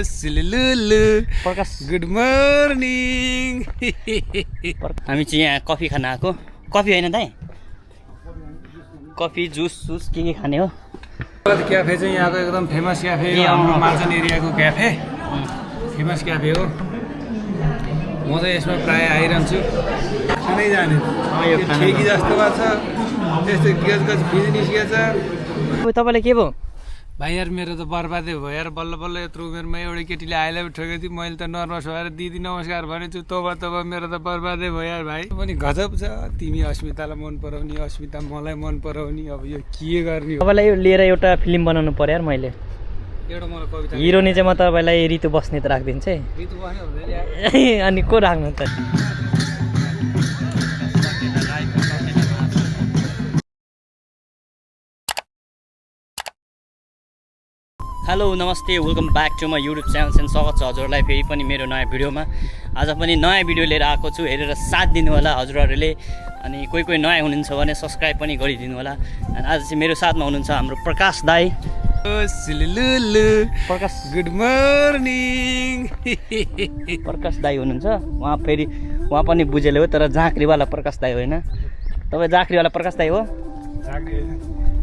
सिलुलु प्रकाश good morning. हामी चाहिँ यहाँ कफी खान आएको। कफी होइन दाइ, कफी जुस के खाने हो? क्याफे चाहिँ यहाँको एकदम फेमस क्याफे हो, हाम्रो मार्जन एरियाको क्याफे फेमस क्याफे हो। म चाहिँ यसमा प्राय आइरहन्छु, खानै जाने ठेकी जस्तो भएको छ, त्यस्तो गज फिज निस्किएछ। तपाईँलाई के भयो भाइ यार मेरो त बर्बादै भयो यार। बल्ल बल्ल यत्रो उमेरमा एउटै केटीले आइ लभ ठोकेको थियो, मैले त नर्भस भएर दिदी नमस्कार भनेछु, तब मेरो त बर्बादै भयो यार। भाइ पनि गजब छ, तिमी अस्मितालाई मन पराउने, अस्मिता मलाई मन पराउने, अब यो के गर्ने हो? तपाईँलाई यो लिएर एउटा फिल्म बनाउनु पर्यो यार। मैले एउटा मलाई कविता हिरोनी चाहिँ म तपाईँलाई ऋतु बस्नेत राखिदिन्छु है। ऋतु बस्ने हुँदैन यार। अनि को राख्नु त? हेलो नमस्ते, welcome back to my YouTube channel and स्वागत छ हजुरहरूलाई फेरि पनि मेरो नयाँ भिडियोमा। आज पनि नयाँ भिडियो लिएर आएको छु, हेरेर साथ दिनु होला हजुरहरूले। अनि कोही नयाँ हुनुहुन्छ भने सब्सक्राइब पनि गरिदिनु होला। अनि आज चाहिँ मेरो साथमा हुनुहुन्छ हाम्रो प्रकाश दाई। सिलुलु प्रकाश गुड मर्निङ। प्रकाश दाई हुनुहुन्छ उहाँ पनि बुझेले हो, तर झाँक्रीवाला प्रकाश दाई होइन। तपाईँ झाँक्रीवाला प्रकाश दाई हो?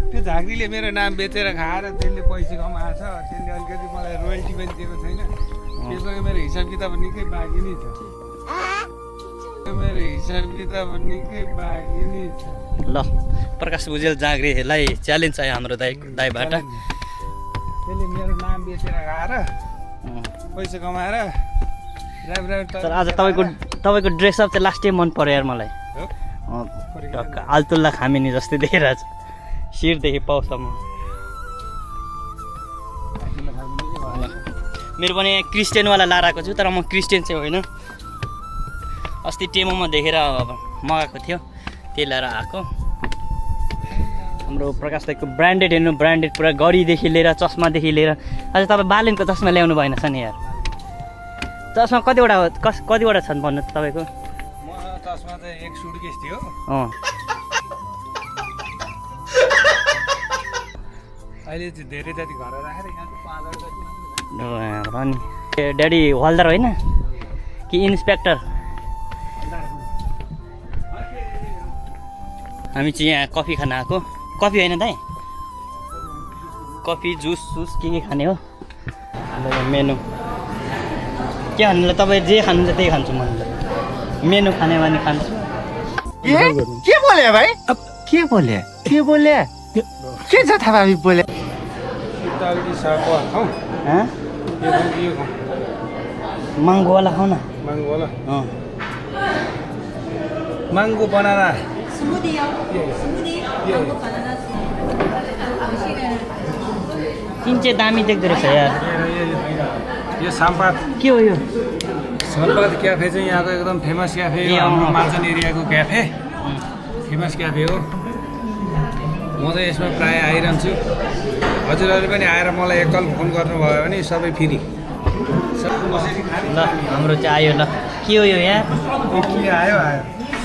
त्यो झाँक्रीले मेरो नाम बेचेर खाएर त्यसले पैसा कमाएको छ, त्यसले अलिकति मलाई रोयल्टी पनि दिएको छैन। त्यससँग मेरो हिसाब किताब निकै बाँकी नै छ, मेरो हिसाब किताब निकै बाँकी नै छ। ल प्रकाश भुजेल झाँक्रीलाई च्यालेन्ज आयो हाम्रो दाईबाट। त्यसले मेरो नाम बेचेर खाएर पैसा कमाएर तर आज तपाईँको ड्रेसअप चाहिँ लास्टै मन पर्यो यार मलाई। आलतुल्ला खामेनी जस्तै देखिरहेको छ, शिरदेखि पाउसम्म। मेरो पनि क्रिस्चियनवाला लाएर आएको छु, तर म क्रिस्चियन चाहिँ होइन। अस्ति टेमोमा देखेर मगाएको थियो, त्यही लिएर आएको। हाम्रो प्रकाश दाइको ब्रान्डेड हेर्नु, ब्रान्डेड पुरा घडीदेखि लिएर चस्मादेखि लिएर। आज तपाईँ बालेनको चस्मा ल्याउनु भएन छ नि यार। चस्मा कतिवटा छन् भन्नु त तपाईँको? म चस्मा चाहिँ एक सुटकेस थियो। अहिले चाहिँ धेरै जति घर राखेर यहाँ चाहिँ 5 अनि ड्याडी हलदार होइन कि इन्सपेक्टर? हामी चाहिँ यहाँ कफी खान आएको। कफी होइन दाइ, कफी जुस के खाने हो? मेनु के खानु? तपाईँ जे खानुहुन्छ त्यही खान्छु म। मेनु खाने भने खान्छु। के बोले भाइ? के बोले के छ थाहा बोले? माङ्गोवाला खाऊ न। माङ्गो बनाना किन चाहिँ दामी देख्दो रहेछ यार। यो साम्पात के हो यो? साम्पात क्याफे चाहिँ यहाँको एकदम फेमस क्याफे हो, हाम्रो मार्जन एरियाको क्याफे फेमस क्याफे हो। म चाहिँ यसमा प्राय आइरहन्छु, हजुरहरू पनि आएर मलाई एकल फोन गर्नुभयो भने सबै फ्री। ल हाम्रो चाहिँ आयो। ल के हो यो यार? के आयो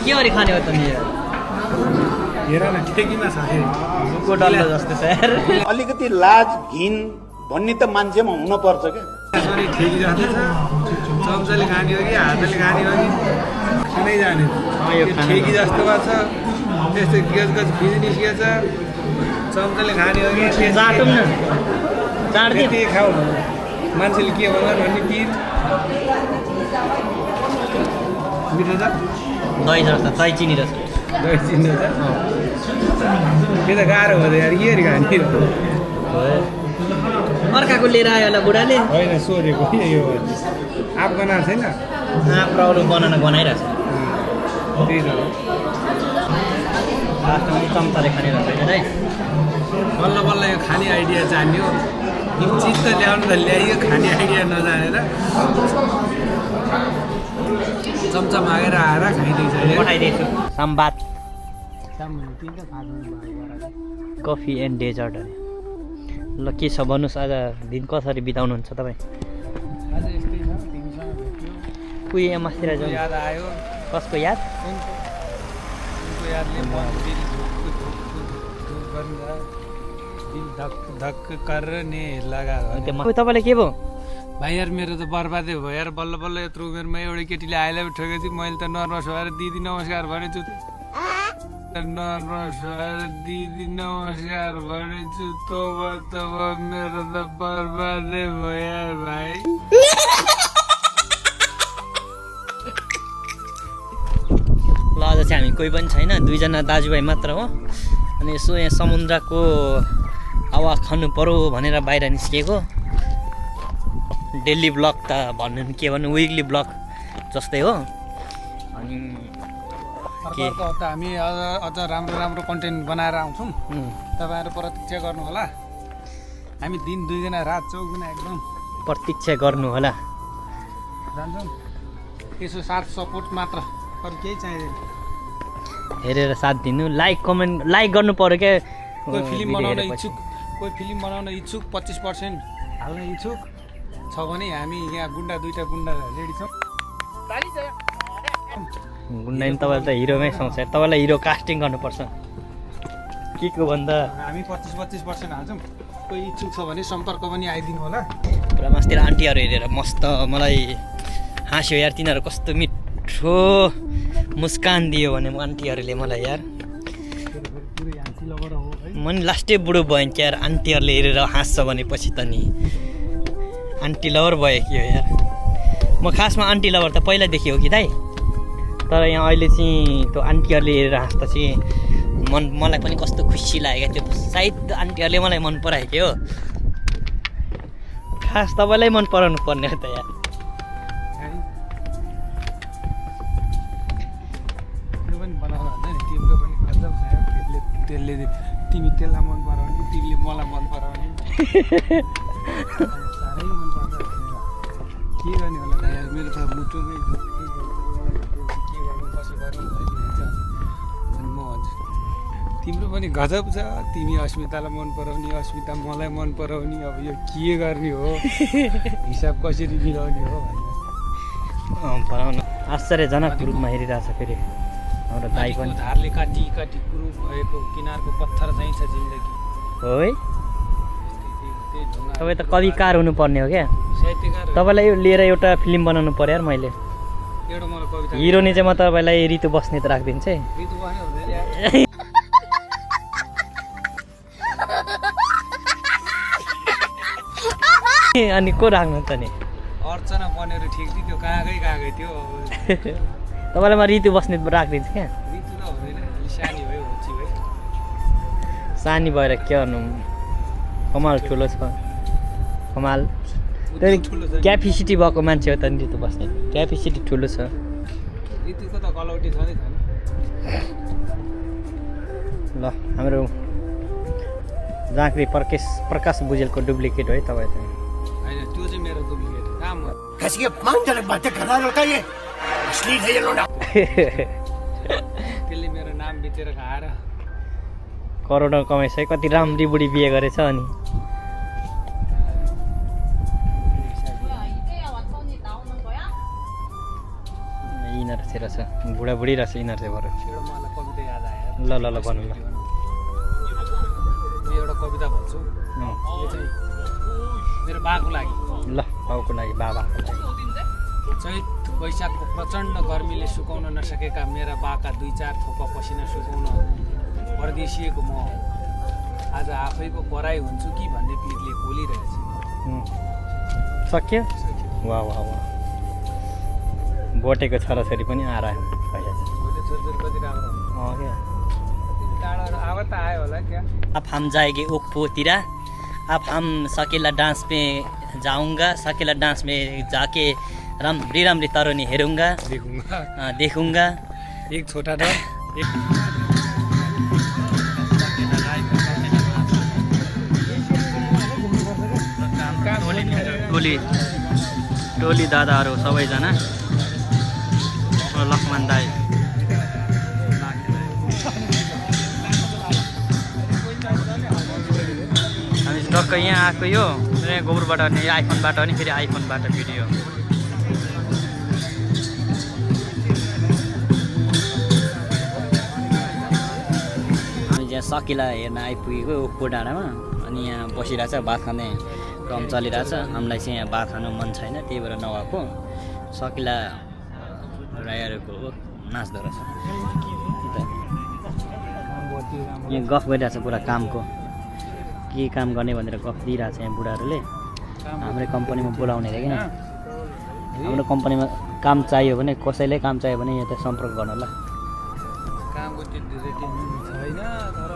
के गरी खाने हो त नि? हेर न ठेकीमा छ, को डल्लो जस्तो छ यार। अलिकति लाज घिन भन्ने त मान्छेमा हुनुपर्छ क्या। सरी ठेकी जस्तो छ, चम्चाले खाने हो कि हातले खाने हो कि खानै जाने। ठेकी जस्तो भएको छ, त्यस्तो गज फिज निस्किएछ। चम्चाले खाने हो कि जाटौँ न, जाँड्दै त्यही खाऊ, मान्छेले के भन्ला भन्ने पिर मिठो छ, दही जस्तो, दही चिनी जस्तो। दही चिन्नु छ। त्यो त गाह्रो हो त यार, के गरी खाने? अर्काको लिएर आयो होला बुढाले। होइन सोधेको यो आफ बनाएको छैन, आँप अरू बनाइरहेछ। त्यही त लास्टमा पनि चम्चाले खाने रहेछ है। बल्ल बल्ल यो खाने आइडिया जान्यो, चिज त ल्याउनु त ल्याइयो, खाने आइडिया नजानेर चम्चा मागेर आएर खाइदिन्छ। पठाइदिन्छु सम्बाद कफी एन्ड डेजर्ट। ल के छ भन्नुहोस्, आज दिन कसरी बिताउनुहुन्छ तपाईँ? आज यस्तै छ, तिमीसँग भेट्यो, कोही यहाँ मास्तिर जाउँ। याद आयो। कसको याद? उनको यादले मन दिल धक धक करने लगा। तपाईँलाई के भयो? भाइ यार मेरो त बर्बादै भयो यार बल्ल बल्ल यत्रो उमेरमा एउटै केटीले आइ लभ ठोकेपछि मैले त नर्भस भएर दिदी नमस्कार भनेछु नर्भस भएर दिदी नमस्कार भनेछु तब मेरो त बर्बादै भयो यार भाइ ल आज चाहिँ हामी कोही पनि छैन, दुईजना दाजुभाइ मात्र हो। अनि यसो यहाँ समुद्रको हावा खानु पर्यो भनेर बाहिर निस्किएको। डेली ब्लग त भन्नु के भन्नु, विकली ब्लग जस्तै हो। अनि के अर्को हप्ता हामी अझ राम्रो राम्रो कन्टेन्ट बनाएर आउँछौँ। तपाईँहरू प्रतीक्षा गर्नु होला। हामी दिन 2 गुणा रात 4 गुणा एकदम प्रतीक्षा गर्नु होला। जान्छौँ। यसो साथ सपोर्ट मात्र, अरू केही चाहिँदैन। हेरेर साथ दिनु, लाइक कमेन्ट लाइक गर्नु पर्यो क्या। कोही फिल्म बनाउन इच्छुक 25% हाल्न इच्छुक छ भने हामी यहाँ गुन्डा 2टा गुन्डा रेडी छौँ। गुन्डा नि तपाईँले त हिरोमै सोच्छ, तपाईँलाई हिरो कास्टिङ गर्नुपर्छ। के को भन्दा हामी 25% हाल्छौँ। कोही इच्छुक छ भने सम्पर्क पनि आइदिनु होला। पुरा मास्तिर आन्टीहरू हेरेर मस्त मलाई हाँस्यो यार। तिनीहरू कस्तो मिठो मुस्कान दियो भने आन्टीहरूले मलाई यार। म नि लास्टै बुढो भयो कि यार, आन्टीहरूले हेरेर हाँस्छ भनेपछि त नि आन्टी लभर भयो कि हो यार। म खासमा आन्टी लभर त पहिलादेखि हो कि दाइ, तर यहाँ अहिले चाहिँ त्यो आन्टीहरूले हेरेर हाँस्दा चाहिँ मलाई पनि कस्तो खुसी लागेको थियो। सायद आन्टीहरूले मलाई मन परायो कि हो। खास तपाईँलाई मन पराउनु पर्ने हो त यार। त्यो पनि बनाउनु हुन्छ नि, तिम्रो पनि अझ त्यसले तिमी त्यसलाई मन पराउने, तिमीले मलाई मन पराउने। साह्रै मन पर्छ। के गर्ने होला त यार, मेरो त मुटुमै के गर्नु कसो गर्नु भइदिन्छ। अनि म भन्छु तिम्रो पनि गजब छ, तिमी अस्मितालाई मन पराउने, अस्मिता मलाई मन पराउने। अब यो के गर्ने हो, हिसाब कसरी मिलाउने हो पराउन आश्चर्यजनक रूपमा हेरिरहेछ फेरि हाम्रो दाइ पनि। धारले काटी काटी कुरु भएको किनारको पत्थर चाहिँ छ जिन्दगी हो है। तपाईँ त कविकार हुनुपर्ने हो क्या। साहित्यकार तपाईँलाई यो लिएर एउटा फिल्म बनाउनु पर्यो यार। मैले एउटा मलाई कविता हिरोनी चाहिँ म तपाईँलाई ऋतु बस्नेत राखिदिन्छु है। ऋतु बस्ने हुँदैन यार। अनि को राख्नु त नि? अर्चना बनेर ठिक थियो, त्यो कहाँ गई थियो। तपाईँलाई म ऋतु बस्नेत राखिदिन्छु क्या। ऋतु त हुँदैन, अलि सानी भयो होची भयो। सानी भएर के गर्नु, कमाल ठुलो छ कमाल। ठुलो छ क्यापेसिटी भएको मान्छे हो त नि ऋतु बस्नेत, क्यापेसिटी ठुलो छ। ऋतुको त कलौटी छँदै छ नि। ल हाम्रो झाँक्री प्रकाश बुझेलको डुप्लिकेट है तपाईँ त। होइन त्यो चाहिँ मेरो डुप्लिकेट काम हो। त्यसले मेरो नाम बेचेर खाएर करोडौँ कमाइसक्यो। कति राम्री बुढी बिहे गरेछ अनि। यिनीहरू चाहिँ रहेछ बुढाबुढी रहेछ यिनीहरू चाहिँ बरु। एउटा मलाई कविता याद आयो। ल ल ल भन्नु ल। म एउटा कविता भन्छु, यो चाहिँ मेरो बाको लागि। ल बाउको लागि, बाबाको लागि। चैत वैशाखको प्रचण्ड गर्मीले सुकाउन नसकेका मेरा बाका 2-4 थोपा पसिना सुकाउन परदेशिएको म आज आफैको पराई हुन्छु कि भन्ने पिरले बोलिरहेछ। सक्यो? वाह वाह वाह। बोटेको छोराछोरी पनि आएर भइरहेछ। छोरीछोरी कति राम्रो अँ क्या। टाढो अब त आयो होला क्या। अब हम जाएंगे ओप्पोतिरा, अब हम सकेला डांस में जाऊंगा, सकेला डांस में जाके राम्री राम्री तरुनी हेरूंगा, देखूंगा। एक छोटा था एक टोली दादाहरू सबैजना लक्ष्मण दाई। हामी टक्क यहाँ आएको यो गोबरबाट अनि आइफोनबाट अनि फेरि आइफोनबाट भिडियो। हामी यहाँ सकिला हेर्न आइपुगेको ओप्पो डाँडामा। अनि यहाँ बसिरहेको छ भात खाँदै कम चलिरहेछ। हामीलाई चाहिँ यहाँ भात खानु मन छैन, त्यही भएर नभएको। सकिला राईहरूको नाच्दो रहेछ। यहाँ गफ गरिरहेछ पुरा कामको, के काम गर्ने भनेर गफ दिइरहेछ यहाँ बुढाहरूले। हाम्रै कम्पनीमा बोलाउने अरे किन, हाम्रो कम्पनीमा काम चाहियो भने, कसैलाई काम चाहियो भने यहाँ त सम्पर्क गर्नु ल। कामको त्यति छैन तर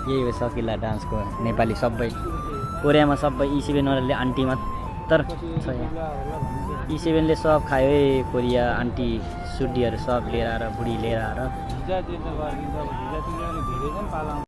यही हो सकिला डान्सको नेपाली सबै। कोरियामा सबै E7वालाले आन्टी मात्र छ यहाँ। E7ले सब खायो है, कोरिया आन्टी सुड्डीहरू सब लिएर आएर, बुढी लिएर आएर। भिजा तिर्न गरिदिन्छ, भिजा तिर्न धेरै पनि पालाउँछ।